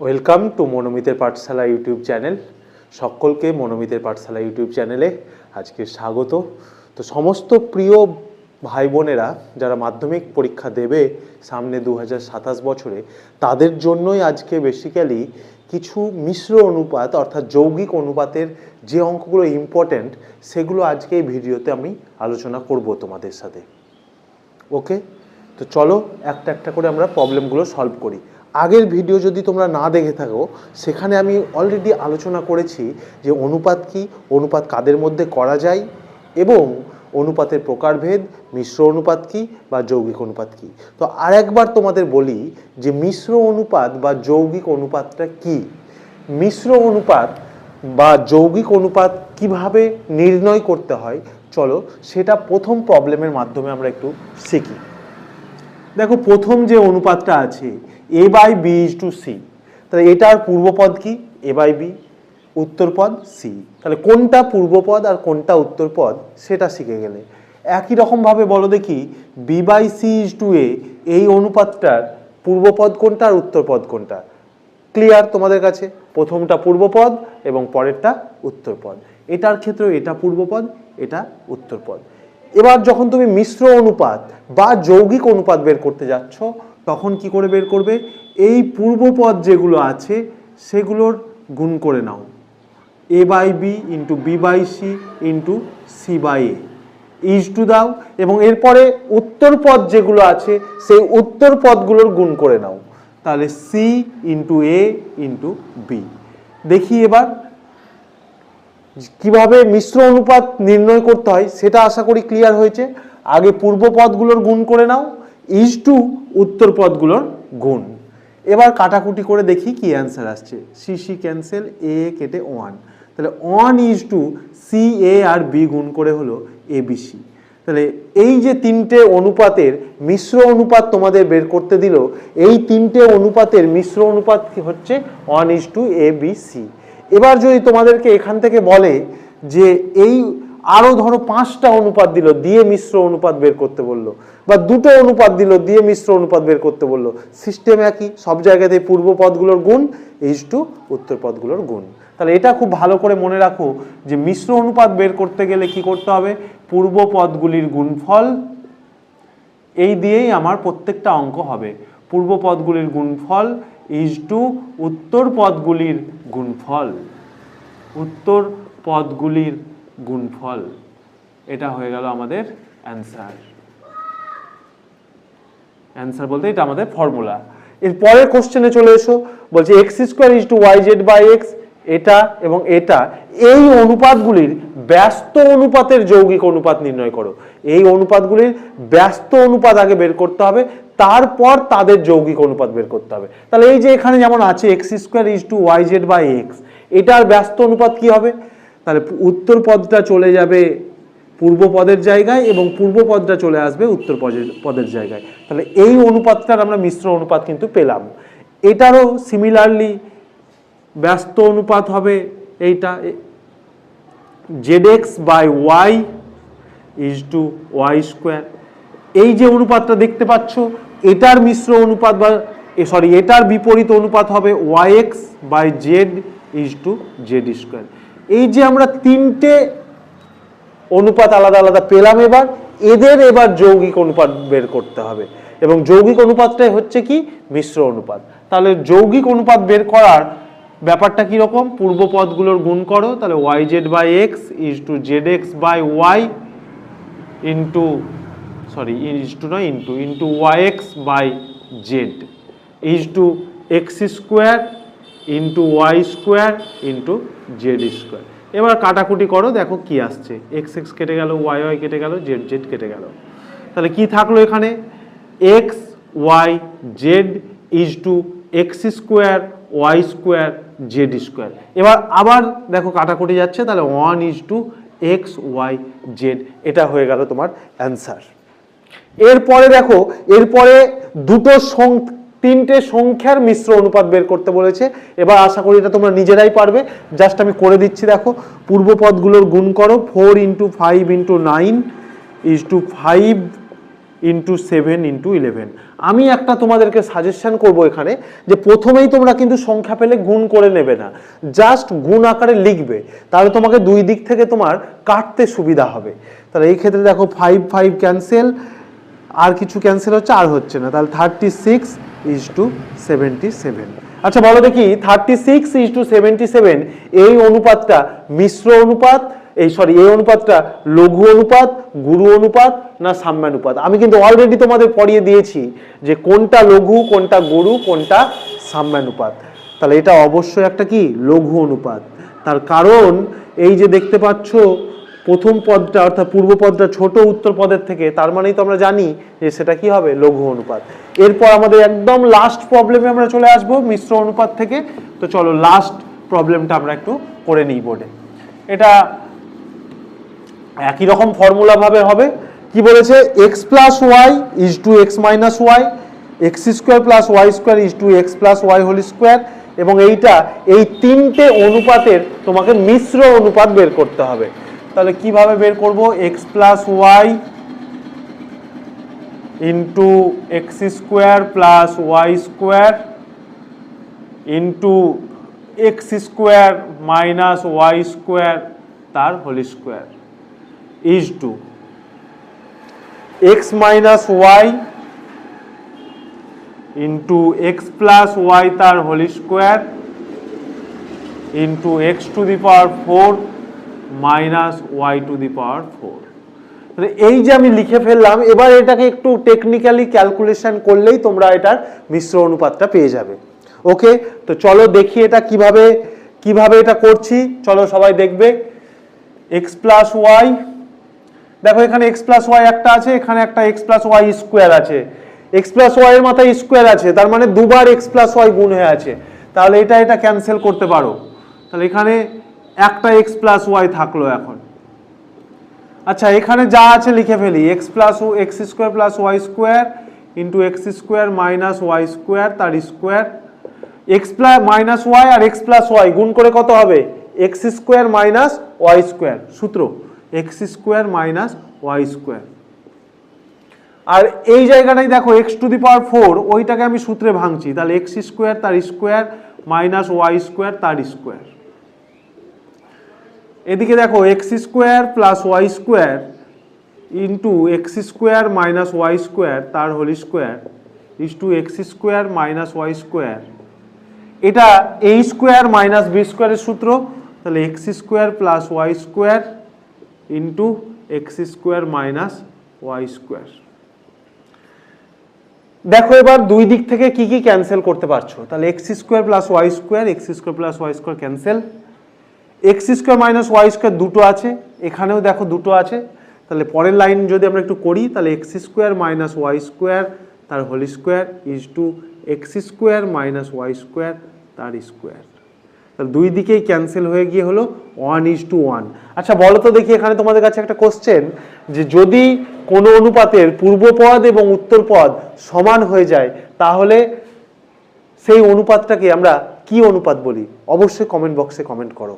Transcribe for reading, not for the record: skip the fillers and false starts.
Welcome to মনোমিতের Pathsala YouTube channel. সকলকে মনোমিতের পাঠশালা YouTube চ্যানেলে আজকে স্বাগত। তো সমস্ত প্রিয় ভাই বোনেরা যারা মাধ্যমিক পরীক্ষা দেবে সামনে 2027 বছরে, তাদের জন্যই আজকে বেসিক্যালি কিছু মিশ্র অনুপাত অর্থাৎ যৌগিক অনুপাতের যে অঙ্কগুলো ইম্পর্ট্যান্ট সেগুলো আজকে এই ভিডিওতে আমি আলোচনা করব তোমাদের সাথে। ওকে, তো চলো একটা একটা করে আমরা প্রবলেমগুলো সলভ করি। আগের ভিডিও যদি তোমরা না দেখে থাকো, সেখানে আমি অলরেডি আলোচনা করেছি যে অনুপাত কি, অনুপাত কাদের মধ্যে করা যায় এবং অনুপাতের প্রকারভেদ, মিশ্র অনুপাত কি বা যৌগিক অনুপাত কি। তো আরেকবার তোমাদের বলি যে মিশ্র অনুপাত বা যৌগিক অনুপাতটা কি, মিশ্র অনুপাত বা যৌগিক অনুপাত কিভাবে নির্ণয় করতে হয় চলো সেটা প্রথম প্রবলেমের মাধ্যমে আমরা একটু শিখি। দেখো, প্রথম যে অনুপাতটা আছে a/b/c, তাহলে এটার পূর্বপদ কি? a/b, উত্তরপদ c। তাহলে কোনটা পূর্বপদ আর কোনটা উত্তরপদ সেটা শিখে গেলে। একই রকমভাবে বলো দেখি b/c/a, এই অনুপাতটার পূর্বপদ কোনটা আর উত্তরপদ কোনটা? ক্লিয়ার তোমাদের কাছে? প্রথমটা পূর্বপদ এবং পরেরটা উত্তরপদ। এটার ক্ষেত্রে এটা পূর্বপদ, এটা উত্তরপদ। এবার যখন তুমি মিশ্র অনুপাত বা যৌগিক অনুপাত বের করতে যাচ্ছ, তখন কি করে বের করবে? এই পূর্বপদ যেগুলো আছে সেগুলোর গুণ করে নাও, a/b into b/c into c/a is to দাও, এবং এরপরে উত্তরপদ যেগুলো আছে সেই উত্তরপদগুলোর গুণ করে নাও, তাহলে c into a into b। দেখি এবার কিভাবে মিশ্র অনুপাত নির্ণয় করতে হয় সেটা আশা করি ক্লিয়ার হয়েছে। আগে পূর্ব পদগুলোর গুণ করে নাও, ইজ টু উত্তর পদগুলোর গুণ। এবার কাটাকুটি করে দেখি কি অ্যান্সার আসছে। সি ক্যান্সেল, এ কেটে 1, তাহলে 1 ইজ টু সি এ আর বি গুণ করে হলো ABC। তাহলে এই যে তিনটে অনুপাতের মিশ্র অনুপাত তোমাদের বের করতে দিল, এই তিনটে অনুপাতের মিশ্র অনুপাত হচ্ছে 1 ইজ টু ABC। এবার যদি তোমাদেরকে এখান থেকে বলে যে এই আরো ধরো 5টা অনুপাত দিল, দিয়ে মিশ্র অনুপাত বের করতে বললো, বা দুটো অনুপাত দিল দিয়ে মিশ্র অনুপাত বের করতে বললো, সিস্টেম একই, সব জায়গাতে পূর্ব পদগুলোর গুণ ইজ টু উত্তর পদগুলোর গুণ। তাহলে এটা খুব ভালো করে মনে রাখো যে মিশ্র অনুপাত বের করতে গেলে কি করতে হবে? পূর্ব পদগুলির গুণফল, এই দিয়েই আমার প্রত্যেকটা অঙ্ক হবে। পূর্ব পদগুলির গুণফল ইজ টু উত্তর পদগুলির গুণফল, উত্তর পদগুলির গুণফল। এটা হয়ে গেল আমাদের অ্যান্সার। অ্যান্সার বলতে এটা আমাদের ফর্মুলা। এর পরের কোশ্চেনে চলে এসো, বলছে x² ইজ টু yz/x, এটা এবং এটা, এই অনুপাতগুলির ব্যস্ত অনুপাতের যৌগিক অনুপাত নির্ণয় করো। এই অনুপাতগুলির ব্যস্ত অনুপাত আগে বের করতে হবে, তারপর তাদের যৌগিক অনুপাত বের করতে হবে। তাহলে এই যে এখানে যেমন আছে x² ইজ টু yz/x, এটার ব্যস্ত অনুপাত কি হবে? তাহলে উত্তর পদটা চলে যাবে পূর্ব পদের জায়গায় এবং পূর্ব পদটা চলে আসবে উত্তর পদের জায়গায়। তাহলে এই অনুপাতটার আমরা মিশ্র অনুপাত কিন্তু পেলাম। এটারও সিমিলারলি ব্যস্ত অনুপাত হবে এইটা, zx/y ইজ টু y²। এই যে অনুপাতটা দেখতে পাচ্ছ, এটার মিশ্র অনুপাত বা এটার বিপরীত অনুপাত হবে yx/z ইজ টু z²। এই যে আমরা তিনটে অনুপাত আলাদা আলাদা পেলাম, এবার যৌগিক অনুপাত বের করতে হবে, এবং যৌগিক অনুপাতটাই হচ্ছে কি? মিশ্র অনুপাত। তাহলে যৌগিক অনুপাত বের করার ব্যাপারটা কিরকম? পূর্ব পদগুলোর গুণ করো, তাহলে yz/x is to zx/y into yx/z is to x² into y² into z²। এবার কাটাকুটি করো, দেখো কি আসছে, x কেটে গেল, y কেটে গেল, z কেটে গেল। তাহলে কি থাকলো এখানে? x y z is to x² y² z²। এবার আবার দেখো কাটাকুটি যাচ্ছে, তাহলে 1 is to x y z। এটা হয়ে গেল তোমার অ্যান্সার। এরপরে দেখো, এরপরে তিনটে সংখ্যার মিশ্র অনুপাত বের করতে বলেছে। এবার আশা করি এটা তোমরা নিজেরাই পারবে, জাস্ট আমি করে দিচ্ছি। দেখো, পূর্ব পদগুলোর গুণ করো, 4 into 5 into 9 is to 5 into 7 into 11। আমি একটা তোমাদেরকে সাজেশন করব এখানে যে প্রথমেই তোমরা কিন্তু সংখ্যা পেলে গুণ করে নেবে না, জাস্ট গুণ আকারে লিখবে, তাহলে তোমাকে দুই দিক থেকে তোমার কাটতে সুবিধা হবে। তাহলে এই ক্ষেত্রে দেখো 5 5 ক্যান্সেল, আর কিছু ক্যান্সেল হচ্ছে, আর হচ্ছে না, তাহলে 36:77। আচ্ছা বলো দেখি 36:77 এই অনুপাতটা মিশ্র অনুপাত, এই অনুপাতটা লঘু অনুপাত, গুরু অনুপাত না সাম্যানুপাত? আমি কিন্তু অলরেডি তোমাদের পড়িয়ে দিয়েছি যে কোনটা লঘু, কোনটা গুরু, কোনটা সাম্যানুপাত। তাহলে এটা অবশ্যই একটা কি লঘু অনুপাত। তার কারণ এই যে দেখতে পাচ্ছ প্রথম পদটা অর্থাৎ পূর্ব পদটা ছোট উত্তর পদের থেকে, তার মানেই তো আমরা জানি যে সেটা কি হবে লঘু অনুপাত। এরপর আমাদের একদম লাস্ট প্রবলেমে আমরা চলে আসবো মিশ্র অনুপাত থেকে। তো চলো লাস্ট প্রবলেমটা আমরা একটু করে নিই বোর্ডে। এটা একই রকম ফর্মুলা ভাবে হবে। কি বলেছে? x plus Y is to x minus Y, X square plus Y square is to X plus Y whole square, এবং এইটা এই তিনটে অনুপাতের তোমাকে মিশ্র অনুপাত বের করতে হবে। তাহলে কিভাবে বের করব? X plus y into x square plus Y square into x square minus Y square তার whole square is to x minus y into x plus y তার whole square into x to the power 4 minus y to the power 4। এই যে আমি লিখে ফেললাম, এবার এটাকে একটু টেকনিক্যালি ক্যালকুলেশন করলেই তোমরা এটার মিশ্র অনুপাতটা পেয়ে যাবে। ওকে, তো চলো দেখি এটা কিভাবে এটা করছি। চলো সবাই দেখবে। এক্স প্লাস ওয়াই, দেখো এখানে এক্স প্লাস ওয়াই একটা আছে, এখানে একটা এক্স প্লাস ওয়াই স্কোয়ার আছে, এক্স প্লাস ওয়াই এর মাথায় স্কোয়ার আছে, তার মানে দুবার এক্স প্লাস ওয়াই গুণ হয়ে আছে। তাহলে এটা ক্যান্সেল করতে পারো। তাহলে এখানে একটা এক্স প্লাস ওয়াই থাকলো এখন। আচ্ছা এখানে যা আছে লিখে ফেলি, x square plus Y square into x square minus Y square তার square, x plus minus y আর এক্স প্লাস ওয়াই গুণ করে কত হবে? X square minus Y square, সূত্র x square minus Y square. আর এই জায়গাটাই দেখো এক্স টু দি পাওয়ার 4, ওইটাকে আমি সূত্রে ভাঙছি, তাহলে এক্স স্কোয়ার তার স্কোয়ার মাইনাস ওয়াই স্কোয়ার তার স্কোয়ার। এদিকে দেখো x square plus Y square into x square minus Y square তার whole square is to x square minus Y square. এটা এ স্কোয়ার মাইনাস বি স্কোয়ারের সূত্র, তাহলে x square plus Y square into x square minus Y square. দেখো এবার দুই দিক থেকে কি কি ক্যান্সেল করতে পারছো? তাহলে x square plus Y square, X square plus Y square cancel, X square minus Y square দুটো আছে, এখানেও দেখো দুটো আছে। তাহলে পরের লাইন যদি আমরা একটু করি, তাহলে x square minus Y square তার whole square is to x square minus Y square তার স্কোয়ার। তাহলে দুই দিকেই ক্যান্সেল হয়ে গিয়ে হলো 1:1। আচ্ছা বলো তো দেখি, এখানে তোমাদের কাছে একটা কোশ্চেন, যে যদি কোনো অনুপাতের পূর্বপদ এবং উত্তরপদ সমান হয়ে যায় তাহলে সেই অনুপাতটাকে আমরা কি অনুপাত বলি? অবশ্যই কমেন্ট বক্সে কমেন্ট করো।